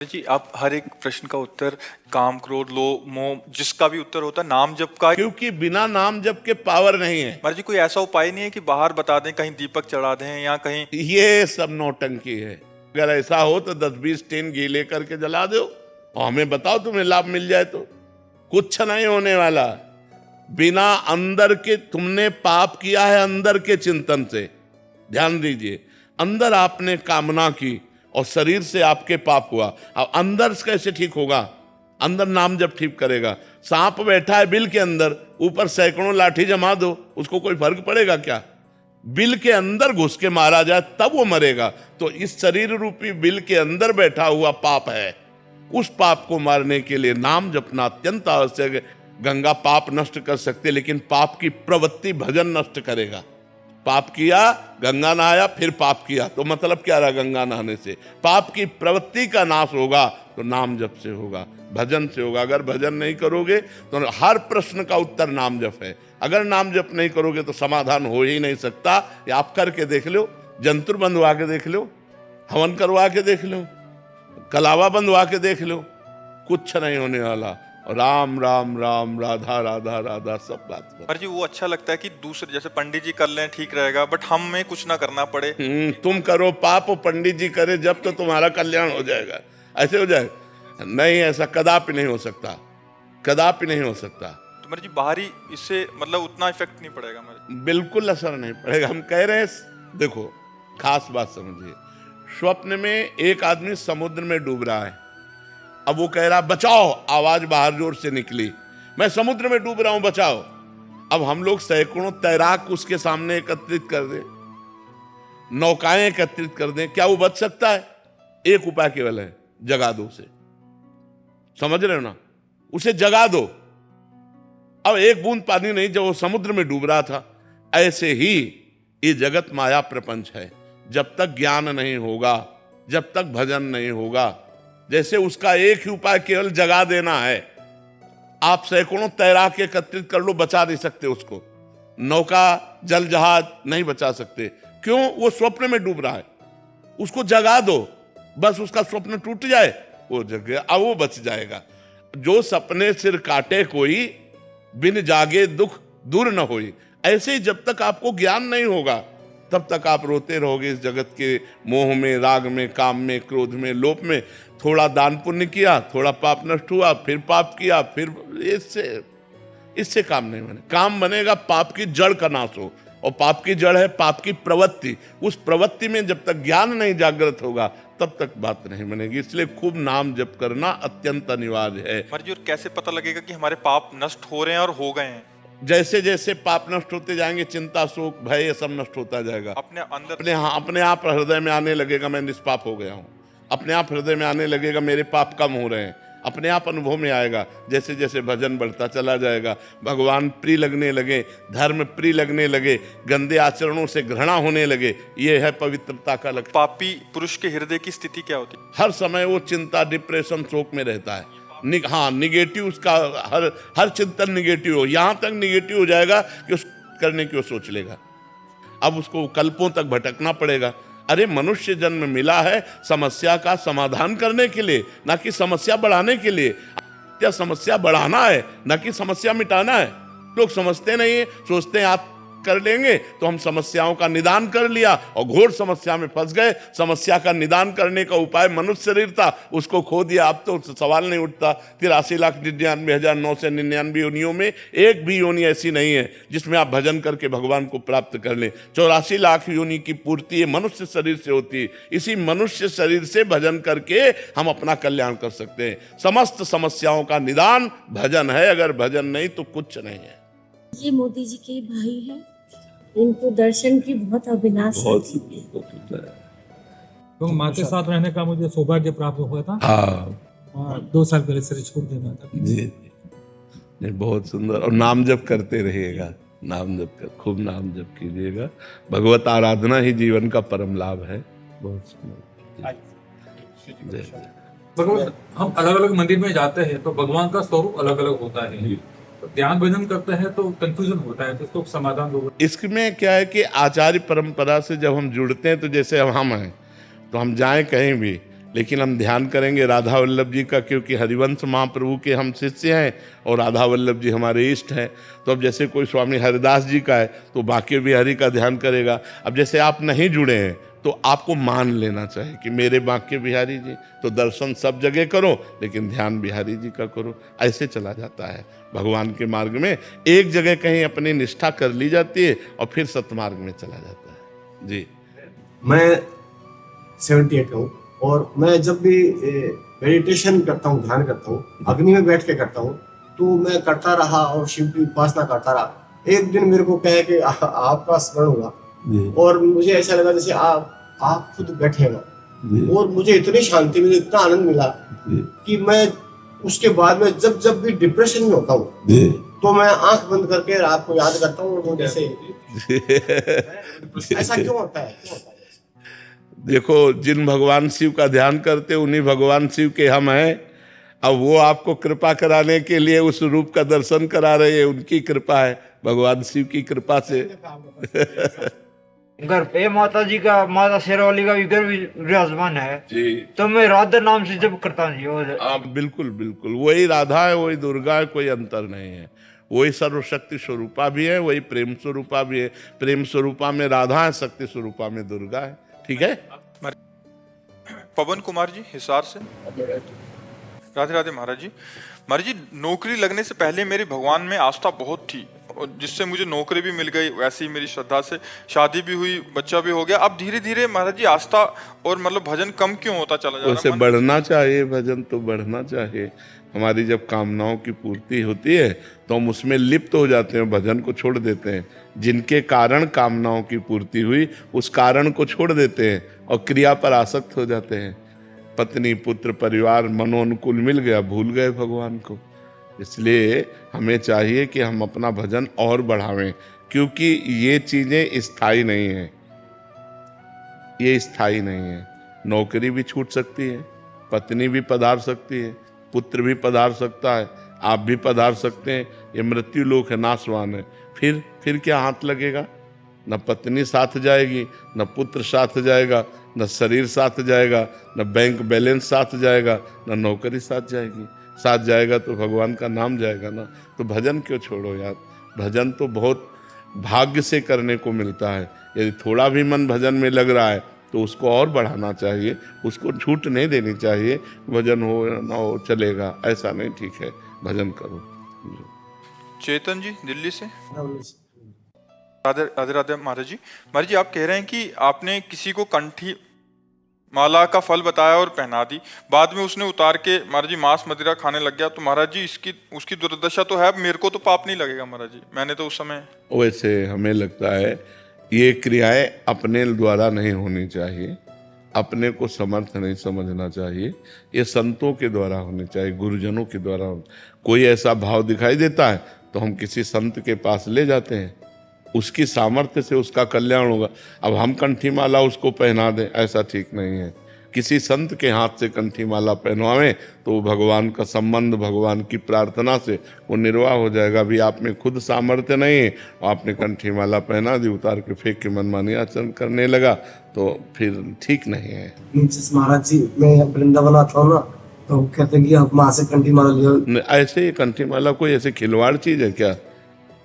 जी, आप हर एक प्रश्न का उत्तर काम, क्रोध, लोभ, मोह जिसका भी उत्तर होता है नाम जप का। क्योंकि बिना नाम जप के पावर नहीं है। महाराज जी, कोई ऐसा उपाय नहीं है कि बाहर बता दें, कहीं दीपक चढ़ा दें या कहीं? ये सब नौटंकी है। अगर ऐसा हो तो 10-20 टीन घी लेकर के जला दो और हमें बताओ तुम्हें लाभ मिल जाए तो। कुछ नहीं होने वाला। बिना अंदर के तुमने पाप किया है, अंदर के चिंतन से। ध्यान दीजिए, अंदर आपने कामना की और शरीर से आपके पाप हुआ। अब अंदर से कैसे ठीक होगा? अंदर नाम जब ठीक करेगा। सांप बैठा है बिल के अंदर, ऊपर सैकड़ों लाठी जमा दो, उसको कोई फर्क पड़ेगा क्या? बिल के अंदर घुस के मारा जाए तब वो मरेगा। तो इस शरीर रूपी बिल के अंदर बैठा हुआ पाप है, उस पाप को मारने के लिए नाम जपना अत्यंत आवश्यक है। गंगा पाप नष्ट कर सकते, लेकिन पाप की प्रवृत्ति भजन नष्ट करेगा। पाप किया, गंगा नहाया, फिर पाप किया, तो मतलब क्या रहा गंगा नहाने से? पाप की प्रवृत्ति का नाश होगा तो नाम जप से होगा, भजन से होगा। अगर भजन नहीं करोगे तो हर प्रश्न का उत्तर नाम जप है। अगर नाम जप नहीं करोगे तो समाधान हो ही नहीं सकता। ये आप करके देख लो, जंतुर बंधवा के देख लो, हवन करवा के देख लो, कलावा बंधवा के देख लो, कुछ नहीं होने वाला। राम राम राम, राधा राधा राधा, सब बात कर। महाराज जी, वो अच्छा लगता है कि दूसरे जैसे पंडित जी कर लें, ठीक रहेगा, बट हमें कुछ ना करना पड़े। तुम करो पाप और पंडित जी करे जब, तो तुम्हारा कल्याण हो जाएगा। ऐसे हो जाएगा? नहीं, ऐसा कदापि नहीं हो सकता, कदापि नहीं हो सकता। तो महाराज जी, बाहरी इससे मतलब उतना इफेक्ट नहीं पड़ेगा महाराज? बिल्कुल असर नहीं पड़ेगा। हम कह रहे हैं, देखो खास बात समझिए। स्वप्न में एक आदमी समुद्र में डूब रहा है। अब वो कह रहा बचाओ, आवाज बाहर जोर से निकली, मैं समुद्र में डूब रहा हूं, बचाओ। अब हम लोग सैकड़ों तैराक उसके सामने एकत्रित कर दें, नौकाएं एकत्रित कर दें, क्या वो बच सकता है? एक उपाय केवल है, जगा दो उसे। समझ रहे हो ना? उसे जगा दो। अब एक बूंद पानी नहीं, जब वो समुद्र में डूब रहा था। ऐसे ही ये जगत माया प्रपंच है। जब तक ज्ञान नहीं होगा, जब तक भजन नहीं होगा, जैसे उसका एक ही उपाय केवल जगा देना है। आप सैकड़ों तैराक एकत्रित कर लो, बचा नहीं सकते उसको। नौका, जल जहाज नहीं बचा सकते। क्यों? वो स्वप्न में डूब रहा है। उसको जगा दो, बस उसका स्वप्न टूट जाए, वो जग गया, अब वो बच जाएगा। जो सपने सिर काटे कोई, बिन जागे दुख दूर न होई। ऐसे ही जब तक आपको ज्ञान नहीं होगा तब तक आप रोते रहोगे इस जगत के मोह में, राग में, काम में, क्रोध में, लोभ में। थोड़ा दान पुण्य किया, थोड़ा पाप नष्ट हुआ, फिर पाप किया, फिर इससे काम नहीं बने। काम बनेगा पाप की जड़ का नाश हो, और पाप की जड़ है पाप की प्रवृत्ति। उस प्रवृत्ति में जब तक ज्ञान नहीं जागृत होगा तब तक बात नहीं बनेगी। इसलिए खूब नाम जप करना अत्यंत अनिवार्य है। महाराज जी, और कैसे पता लगेगा कि हमारे पाप नष्ट हो रहे हैं और हो गए हैं? जैसे जैसे पाप नष्ट होते जाएंगे, चिंता, शोक, भय, ये सब नष्ट होता जाएगा। अपने अंदर अपने आप हृदय में आने लगेगा, मैं निष्पाप हो गया हूँ। अपने आप हृदय में आने लगेगा, मेरे पाप कम हो रहे हैं। अपने आप अनुभव में आएगा। जैसे जैसे भजन बढ़ता चला जाएगा, भगवान प्रिय लगने लगे, धर्म प्रिय लगने लगे, गंदे आचरणों से घृणा होने लगे। ये है पवित्रता का लक्षण। पापी पुरुष के हृदय की स्थिति क्या होती है? हर समय वो चिंता, डिप्रेशन, शोक में रहता है। हाँ, निगेटिव, उसका हर चिंतन निगेटिव हो। यहां तक निगेटिव हो जाएगा कि उस करने की वो सोच लेगा। अब उसको कल्पों तक भटकना पड़ेगा। अरे मनुष्य जन्म मिला है समस्या का समाधान करने के लिए, ना कि समस्या बढ़ाने के लिए। क्या समस्या बढ़ाना है, ना कि समस्या मिटाना है। लोग समझते नहीं है, सोचते हैं आप कर लेंगे तो हम समस्याओं का निदान कर लिया, और घोर समस्या में फंस गए। समस्या का निदान करने का उपाय मनुष्य शरीर था, उसको खो दिया। अब तो सवाल नहीं उठता। 83,99,999 योनियों में एक भी योनि ऐसी नहीं है जिसमें आप भजन करके भगवान को प्राप्त कर लें। 84 लाख योनि की पूर्ति मनुष्य शरीर से होती है। इसी मनुष्य शरीर से भजन करके हम अपना कल्याण कर सकते हैं। समस्त समस्याओं का निदान भजन है। अगर भजन नहीं तो कुछ नहीं है। ये मोदी जी के भाई हैं, इनको दर्शन की बहुत अभिलाषा थी। तो माँ के साथ रहने का मुझे सौभाग्य प्राप्त हुआ था। हाँ, 2 साल पहले शरीर छोड़ दिया माता। जी, नहीं, बहुत सुंदर। और नाम जप करते रहिएगा, नाम जप कर, खूब नाम जप कीजिएगा। भगवत आराधना ही जीवन का परम लाभ है। बहुत सुंदर। भगवान, हम अलग अलग मंदिर में जाते हैं तो भगवान का स्वरूप अलग अलग होता है। तो ध्यान भजन करते हैं तो कंफ्यूजन होता है, तो इसको समाधान होगा। इसमें क्या है कि आचार्य परंपरा से जब हम जुड़ते हैं, तो जैसे अब हम हैं तो हम जाएं कहीं भी, लेकिन हम ध्यान करेंगे राधा वल्लभ जी का, क्योंकि हरिवंश महाप्रभु के हम शिष्य हैं और राधा वल्लभ जी हमारे इष्ट हैं। तो अब जैसे कोई स्वामी हरिदास जी का है तो बांके बिहारी का ध्यान करेगा। अब जैसे आप नहीं जुड़े हैं तो आपको मान लेना चाहिए कि मेरे बांके बिहारी जी, तो दर्शन सब जगह करो लेकिन ध्यान बिहारी जी का करो। ऐसे चला जाता है भगवान के मार्ग में, एक जगह कहीं अपनी निष्ठा कर ली जाती है और फिर सतमार्ग में चला जाता है। जी, मैं 78 का हूँ और मैं जब भी मेडिटेशन करता हूँ, ध्यान करता हूँ, अग्नि में बैठ के करता हूँ, तो मैं करता रहा और शिव की उपासना करता रहा। एक दिन मेरे को कहे कि आपका स्मरण हुआ और मुझे ऐसा लगा जैसे आप खुद बैठे हो और मुझे इतनी शांति मिली, इतना आनंद मिला कि मैं उसके बाद में जब भी डिप्रेशन में होता हूँ तो मैं आंख बंद करके रात को याद करता हूँ और जैसे ऐसा क्यों होता है? देखो, जिन भगवान शिव का ध्यान करते उन्हीं भगवान शिव के हम हैं। अब वो आपको कृपा कराने के लिए उस रूप का दर्शन करा रहे हैं, उनकी कृपा है, भगवान शिव की कृपा से। घर पे माता जी का, माता शेरावाली का विग्रह विराजमान है जी, तो मैं राधा नाम से जब करता हूँ जी। और आप बिल्कुल बिल्कुल वही राधा है, वही दुर्गा है, कोई अंतर नहीं है। वही सर्वशक्ति स्वरूपा भी है, वही प्रेम स्वरूपा भी है। प्रेम स्वरूपा में राधा है, शक्ति स्वरूपा में दुर्गा है। ठीक है। पवन कुमार जी हिसार से। राधे राधे महाराज जी। महाराज जी, नौकरी लगने से पहले मेरी भगवान में आस्था बहुत थी और जिससे मुझे नौकरी भी मिल गई, वैसे ही मेरी श्रद्धा से शादी भी हुई, बच्चा भी हो गया। अब धीरे धीरे महाराज जी आस्था और मतलब भजन कम क्यों होता चला जा रहा है? उसे बढ़ना चाहिए, भजन तो बढ़ना चाहिए। हमारी जब कामनाओं की पूर्ति होती है तो हम उसमें लिप्त हो जाते हैं, भजन को छोड़ देते हैं। जिनके कारण कामनाओं की पूर्ति हुई उस कारण को छोड़ देते हैं और क्रिया पर आसक्त हो जाते हैं। पत्नी, पुत्र, परिवार, मनोनुकूल मिल गया, भूल गए भगवान को। इसलिए हमें चाहिए कि हम अपना भजन और बढ़ावें, क्योंकि ये चीज़ें स्थायी नहीं हैं, ये स्थायी नहीं है। नौकरी भी छूट सकती है, पत्नी भी पधार सकती है, पुत्र भी पधार सकता है, आप भी पधार सकते हैं। ये मृत्यु लोक है, नाशवान है। फिर क्या हाथ लगेगा? न पत्नी साथ जाएगी, न पुत्र साथ जाएगा, न शरीर साथ जाएगा, न बैंक बैलेंस साथ जाएगा, न नौकरी साथ जाएगी। साथ जाएगा तो भगवान का नाम जाएगा ना। तो भजन क्यों छोड़ो यार? भजन तो बहुत भाग्य से करने को मिलता है। यदि थोड़ा भी मन भजन में लग रहा है तो उसको और बढ़ाना चाहिए, उसको छूट नहीं देनी चाहिए। भजन हो ना हो चलेगा, ऐसा नहीं, ठीक है, भजन करो। चेतन जी दिल्ली से। राधे राधे राधे महाराज जी। महाराज जी, आप कह रहे हैं कि आपने किसी को कंठी माला का फल बताया और पहना दी, बाद में उसने उतार के महाराज जी मांस मदिरा खाने लग गया, तो महाराज जी उसकी दुर्दशा तो है, मेरे को तो पाप नहीं लगेगा महाराज जी? मैंने तो उस समय वैसे हमें लगता है ये क्रियाएं अपने द्वारा नहीं होनी चाहिए, अपने को समर्थ नहीं समझना चाहिए। ये संतों के द्वारा होनी चाहिए, गुरुजनों के द्वारा। कोई ऐसा भाव दिखाई देता है तो हम किसी संत के पास ले जाते हैं, उसकी सामर्थ्य से उसका कल्याण होगा। अब हम कंठी माला उसको पहना दें, ऐसा ठीक नहीं है। किसी संत के हाथ से कंठी माला पहनवाएं तो भगवान का संबंध, भगवान की प्रार्थना से वो निर्वाह हो जाएगा। अभी आप में खुद सामर्थ्य नहीं है, आपने कंठी माला पहना दी, उतार के फेंक के मनमानी आचरण करने लगा, तो फिर ठीक नहीं है। महाराज जी, मैं वृंदावन आता हूँ ना, तो कहते हैं कि आप माँ से कंठी माला लियो। ऐसे कंठी माला कोई ऐसे खिलवाड़ चीज है क्या?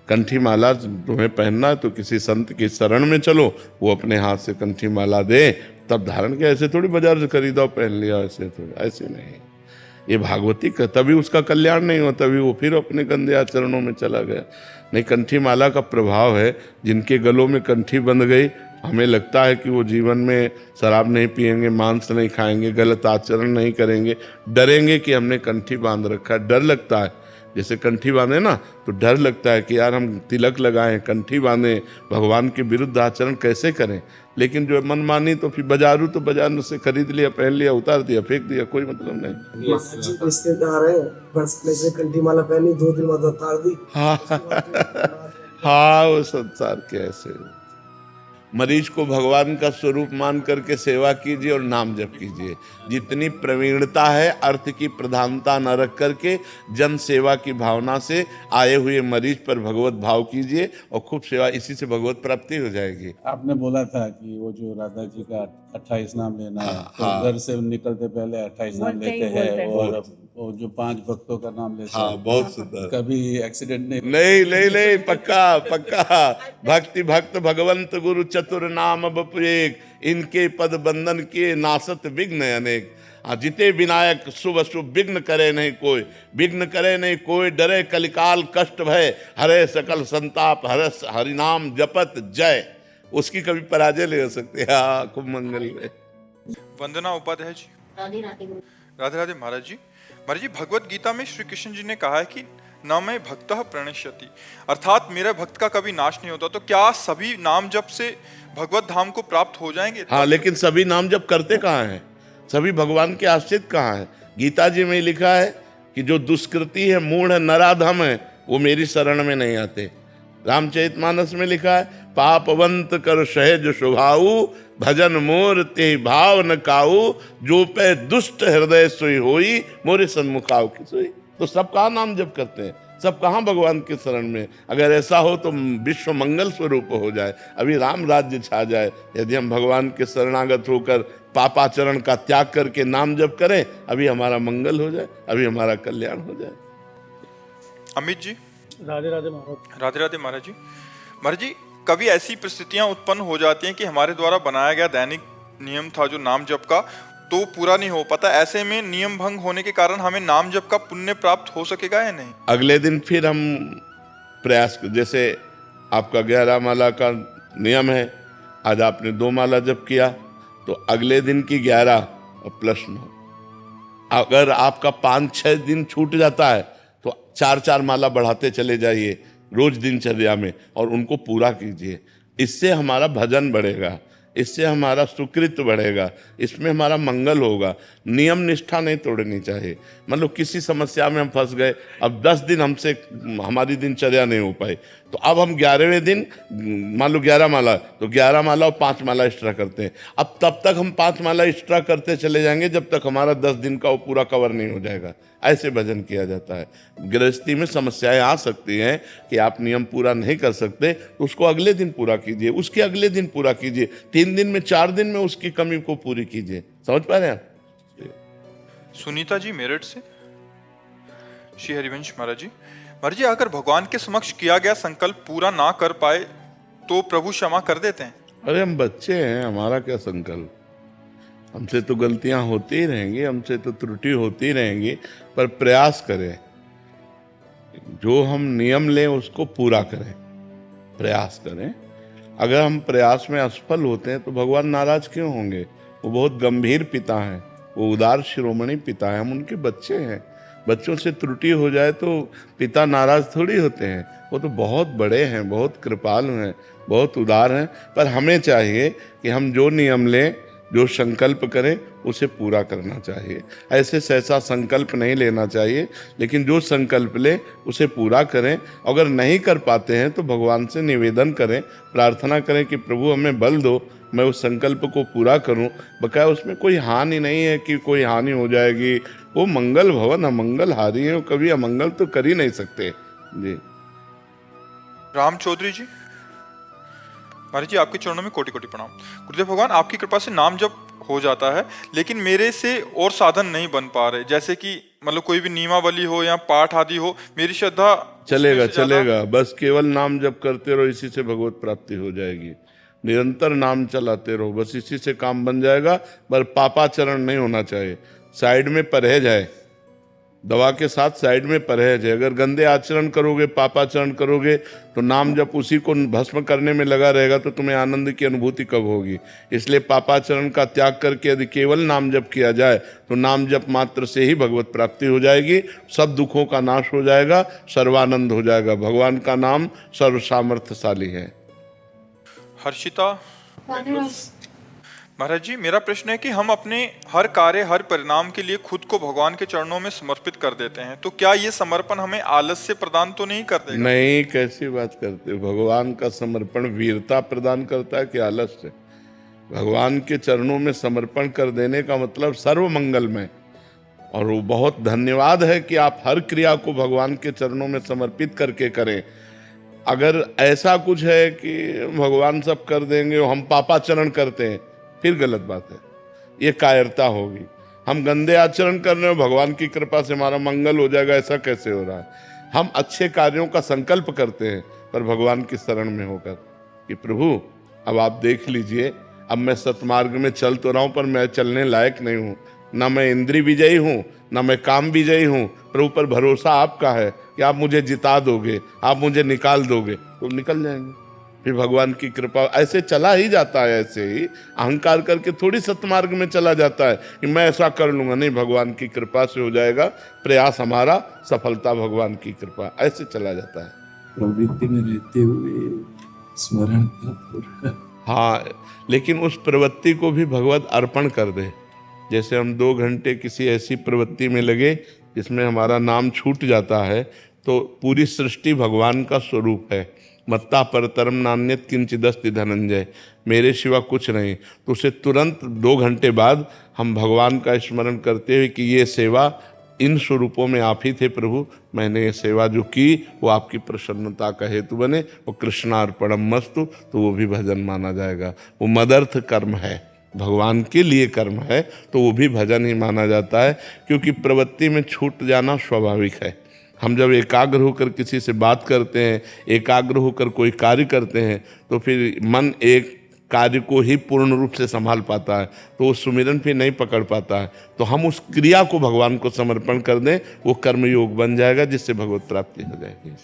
कंठी माला तुम्हें पहनना है तो किसी संत की शरण में चलो, वो अपने हाथ से कंठी माला दे तब धारण किया। ऐसे थोड़ी बाजार से खरीदा और पहन लिया, ऐसे थोड़ी, ऐसे नहीं। ये भागवती का तभी उसका कल्याण नहीं हुआ, तभी वो फिर अपने गंदे आचरणों में चला गया। नहीं, कंठी माला का प्रभाव है, जिनके गलों में कंठी बंध गई, हमें लगता है कि वो जीवन में शराब नहीं पिएंगे, मांस नहीं खाएंगे, गलत आचरण नहीं करेंगे, डरेंगे कि हमने कंठी बांध रखा है। डर लगता है, जैसे कंठी बांधे ना तो डर लगता है कि यार हम तिलक लगाएं, कंठी बांधें, भगवान के विरुद्ध आचरण कैसे करें। लेकिन जो मनमानी तो फिर बाजारू, तो बाजार से खरीद लिया, पहन लिया, उतार दिया, फेंक दिया, कोई मतलब नहीं। रिश्तेदार है, बस से कंठी माला पहनी, 2 दिन बाद उतार दी। हाँ, वो संसार के ऐसे। मरीज को भगवान का स्वरूप मान करके सेवा कीजिए और नाम जप कीजिए। जितनी प्रवीणता है, अर्थ की प्रधानता न रख करके जन सेवा की भावना से आए हुए मरीज पर भगवत भाव कीजिए और खूब सेवा, इसी से भगवत प्राप्ति हो जाएगी। आपने बोला था कि वो जो राधा जी का 28 नाम लेना है, तो हाँ। घर से निकलते पहले 28 नाम बोलते ही लेते बोलते हैं, हैं। और वो जो 5 भक्तों का नाम लेते हाँ, हैं, बहुत सुंदर। कभी एक्सीडेंट नहीं नहीं, पक्का पक्का। भक्ति भक्त भगवंत गुरु चतुर नाम बपुएक, इनके पद बंधन के नासत विघ्न अनेक। जिते विनायक शुभ शुभ विघ्न करे नहीं कोई, विघ्न करे नहीं कोई, डरे कलिकाल कष्ट भय, हरे सकल संताप हरस हरिनाम जपत जय। उसकी कभी पराजय नहीं हो सकती। हाँ, खूब मंगल है। वंदना उपाध्याय जी। राधे राधे। राधे राधे महाराज जी। महाराज जी, भगवत गीता में श्री कृष्ण जी ने कहा है कि न मैं भक्तः प्रणश्यति, अर्थात मेरे भक्त का कभी नाश नहीं होता। तो क्या सभी नाम जप से भगवत धाम को प्राप्त हो जाएंगे? हाँ, लेकिन सभी नाम जप करते कहाँ हैं? सभी भगवान के आश्रित कहाँ हैं? गीता जी में लिखा है कि जो दुष्कृति है, मूढ़ नराधम है, वो मेरी शरण में नहीं आते। रामचरितमानस में लिखा है, पापवंत कर सहज स्वभाऊ, भजन मोर ते भाव न काऊ, जो पे दुष्ट हृदय सोई होई, मोरे सन्मुख आओ की सोई। तो सब कहाँ नाम जप करते हैं? सब कहाँ भगवान के शरण में? अगर ऐसा हो तो विश्व मंगल स्वरूप हो जाए, अभी राम राज्य छा जाए। यदि हम भगवान के शरणागत होकर पापाचरण का त्याग करके नाम जप करें, अभी हमारा मंगल हो जाए, अभी हमारा कल्याण हो जाए। अमित जी। राधे राधे महाराज। राधे राधे महाराज जी। महाराज जी, कभी ऐसी परिस्थितियां उत्पन्न हो जाती हैं कि हमारे द्वारा बनाया गया दैनिक नियम था जो नाम जप का, तो पूरा नहीं हो पाता। ऐसे में नियम भंग होने के कारण हमें नाम जप का पुण्य प्राप्त हो सकेगा या नहीं? अगले दिन फिर हम प्रयास, जैसे आपका 11 माला का नियम है, आज आपने 2 माला जप किया, तो अगले दिन की 11 प्लस 9। अगर आपका 5-6 दिन छूट जाता है तो 4-4 माला बढ़ाते चले जाइए रोज दिनचर्या में, और उनको पूरा कीजिए। इससे हमारा भजन बढ़ेगा, इससे हमारा सुकृत बढ़ेगा, इसमें हमारा मंगल होगा। नियम निष्ठा नहीं तोड़नी चाहिए। मतलब किसी समस्या में हम फंस गए, अब 10 दिन हमसे हमारी दिनचर्या नहीं हो पाई, तो अब हम 11वें दिन, मान लो 11 माला, तो 11 माला और 5 माला एक्स्ट्रा करते हैं। अब तब तक हम 5 माला एक्स्ट्रा करते चले जाएंगे जब तक हमारा 10 दिन का वो पूरा कवर नहीं हो जाएगा। ऐसे भजन किया जाता है। गृहस्थी में समस्याएं आ सकती हैं कि आप नियम पूरा नहीं कर सकते, तो उसको अगले दिन पूरा कीजिए, उसके अगले दिन पूरा कीजिए, 3 दिन में 4 दिन में उसकी कमी को पूरी कीजिए। समझ पा रहे हैं आप? सुनीता जी मेरठ से। श्री हरिवंश महाराज जी। महाराज जी, अगर भगवान के समक्ष किया गया संकल्प पूरा ना कर पाए तो प्रभु क्षमा कर देते हैं? अरे हम बच्चे हैं, हमारा क्या संकल्प? हमसे तो गलतियां होती ही रहेंगी, हमसे तो त्रुटि होती रहेंगी, पर प्रयास करें, जो हम नियम लें उसको पूरा करें, प्रयास करें। अगर हम प्रयास में असफल होते हैं तो भगवान नाराज क्यों होंगे? वो बहुत गंभीर पिता हैं, वो उदार शिरोमणि पिता हैं, हम उनके बच्चे हैं। बच्चों से त्रुटि हो जाए तो पिता नाराज थोड़ी होते हैं, वो तो बहुत बड़े हैं, बहुत कृपालु हैं, बहुत उदार हैं। पर हमें चाहिए कि हम जो नियम लें, जो संकल्प करें, उसे पूरा करना चाहिए। ऐसे सहसा संकल्प नहीं लेना चाहिए, लेकिन जो संकल्प लें उसे पूरा करें। अगर नहीं कर पाते हैं तो भगवान से निवेदन करें, प्रार्थना करें कि प्रभु हमें बल दो, मैं उस संकल्प को पूरा करूं। बकाया उसमें कोई हानि नहीं है कि कोई हानि हो जाएगी। वो मंगल भवन अमंगल हारी है, कभी अमंगल तो कर ही नहीं सकते जी। राम चौधरी जी। महाराज जी, आपके चरणों में कोटि कोटि प्रणाम। गुरुदेव भगवान, आपकी कृपा से नाम जप हो जाता है, लेकिन मेरे से और साधन नहीं बन पा रहे। जैसे कि मतलब कोई भी नियमावली हो या पाठ आदि हो, मेरी श्रद्धा चलेगा, बस केवल नाम जप करते रहो, इसी से भगवत प्राप्ति हो जाएगी। निरंतर नाम चलाते रहो, बस इसी से काम बन जाएगा। पर पापाचरण नहीं होना चाहिए, साइड में परहेज है, दवा के साथ साइड में परहेज है। अगर गंदे आचरण करोगे, पापाचरण करोगे, तो नाम जब उसी को भस्म करने में लगा रहेगा तो तुम्हें आनंद की अनुभूति कब होगी? इसलिए पापाचरण का त्याग करके यदि केवल नाम जप किया जाए तो नाम जप मात्र से ही भगवत प्राप्ति हो जाएगी, सब दुखों का नाश हो जाएगा, सर्वानंद हो जाएगा। भगवान का नाम सर्व सामर्थ्यशाली है। हर्षिता। महाराज जी, मेरा प्रश्न है कि हम अपने हर कार्य, हर परिणाम के लिए खुद को भगवान के चरणों में समर्पित कर देते हैं, तो क्या ये समर्पण हमें आलस्य प्रदान तो नहीं कर देगा? नहीं, कैसी बात करते हो? भगवान का समर्पण वीरता प्रदान करता है कि आलस्य? भगवान के चरणों में समर्पण कर देने का मतलब सर्व मंगलमय, और वो बहुत धन्यवाद है कि आप हर क्रिया को भगवान के चरणों में समर्पित करके करें। अगर ऐसा कुछ है कि भगवान सब कर देंगे और हम पापाचरण करते हैं, फिर गलत बात है, ये कायरता होगी। हम गंदे आचरण कर रहे हो, भगवान की कृपा से हमारा मंगल हो जाएगा, ऐसा कैसे हो रहा है? हम अच्छे कार्यों का संकल्प करते हैं पर भगवान की शरण में होकर कि प्रभु अब आप देख लीजिए, अब मैं सतमार्ग में चल तो रहा हूं पर मैं चलने लायक नहीं हूं, ना मैं इंद्रिय विजयी हूं ना मैं काम विजयी हूं। प्रभु पर भरोसा आपका है कि आप मुझे जिता दोगे, आप मुझे निकाल दोगे, तो निकल जाएंगे। फिर भगवान की कृपा, ऐसे चला ही जाता है। ऐसे ही अहंकार करके थोड़ी सतमार्ग में चला जाता है कि मैं ऐसा कर लूंगा, नहीं, भगवान की कृपा से हो जाएगा, प्रयास हमारा, सफलता भगवान की कृपा, ऐसे चला जाता है। प्रवृत्ति में रहते हुए स्मरण का पूरा। हाँ, लेकिन उस प्रवृत्ति को भी भगवत अर्पण कर दे। जैसे हम 2 घंटे किसी ऐसी प्रवृत्ति में लगे जिसमें हमारा नाम छूट जाता है, तो पूरी सृष्टि भगवान का स्वरूप है। मत्ता परतरम नान्यत किंचिदस्ति धनंजय, मेरे सिवा कुछ नहीं। तो उसे तुरंत 2 घंटे बाद हम भगवान का स्मरण करते हुए कि ये सेवा इन स्वरूपों में आप ही थे प्रभु, मैंने ये सेवा जो की वो आपकी प्रसन्नता का हेतु बने, वो कृष्णार्पणम मस्तु, तो वो भी भजन माना जाएगा। वो मदर्थ कर्म है, भगवान के लिए कर्म है, तो वो भी भजन ही माना जाता है। क्योंकि प्रवृत्ति में छूट जाना स्वाभाविक है। हम जब एकाग्र होकर किसी से बात करते हैं, एकाग्र होकर कोई कार्य करते हैं, तो फिर मन एक कार्य को ही पूर्ण रूप से संभाल पाता है, तो वो सुमिरन फिर नहीं पकड़ पाता है। तो हम उस क्रिया को भगवान को समर्पण कर दें, वो कर्म योग बन जाएगा, जिससे भगवत प्राप्ति हो जाएगी।